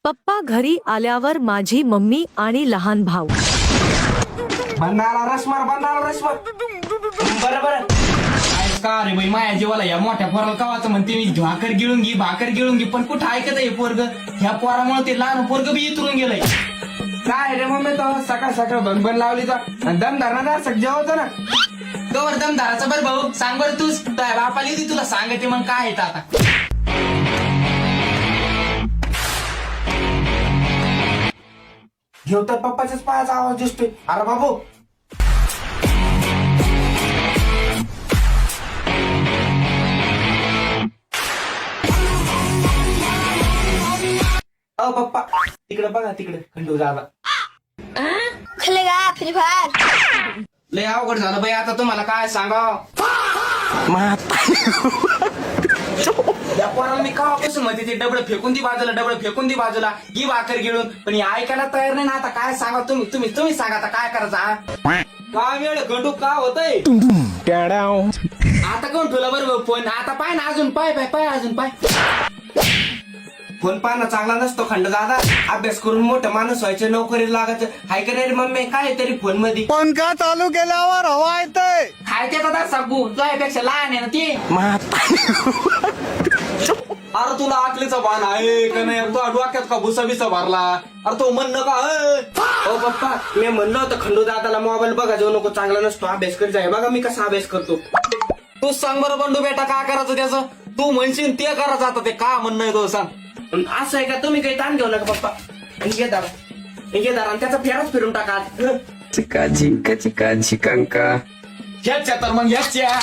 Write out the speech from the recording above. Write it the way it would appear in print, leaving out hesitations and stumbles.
पप्पा घरी आल्यावर माझी मम्मी आणि लहान भाऊ बंधारा रसमार बरं का रे बाई माया जीवाला या मोठ्या पोराला कवाचं म्हणते मी भाकर गिळून घे पण कुठं ऐकत आहे पोरग ह्या पोरामुळे ते लहान पोरग बी इतरून गेलंय. काय रे मम्मी तो सकाळ सकाळ बनबन लावली तर दम धरणार सज्जा होतं ना. गवर दमदाराचा बरं भाऊ सांग बरं तूच बापाली होती तुला सांगते मग काय येतं आता. घेऊ तर पप्पाच्याच पायाचा आवाज दिसतोय. अरे बाबू पप्पा तिकडे बघा तिकडे खंडू झाला. खेलेगा फ्री फायर. लय अवघड झालं बाई आता तुम्हाला काय सांगाव. या पोराला मी कावापासून म्हणते ते डबडं फेकून दी बाजूला ही भाकर गिळून पण हे ऐकायला तयार नाही ना. आता काय सांगा तुम्ही सांगा आता काय करायचं हा. काय वेळ खंडू का होतय आता कोण ठेवला बरोबर फोन आता पाय ना अजून पाय अजून पाय. फोन पाहणं चांगला नसतो खंड दादा. अभ्यास करून मोठं माणूस व्हायचं नोकरीला लागायचं. हाय का रे मम्मी काय तरी फोन मध्ये पंखा चालू केल्यावर हवा येतय. खायचे दादा सांगू तुझ्यापेक्षा लहान आहे ना ती. अरे तुला आकलीचा बाण आहे का नाही. तो डोक्यात का भुसा बिसा भरला. अरे तो म्हणणं का ओ पप्पा मी म्हणलं होतं खंडू दादाला मोबाईल बघा जाऊ नको चांगला नसतो अभ्यास करीत जाय. बघा मी कसा अभ्यास करतो. तूच सांग बरं बंडू बेटा काय करायचं त्याचं. तू म्हणशील ते करायचं आता ते का म्हणणं आहे तो सांग. असं आहे का तुम्ही काही ताण घेऊ नका पप्पा. आणि घे दारा आणि त्याचा फेराच फिरून टाका. चिका झिंका चिका झिकांका ह्याच्या तर मग ह्याच्या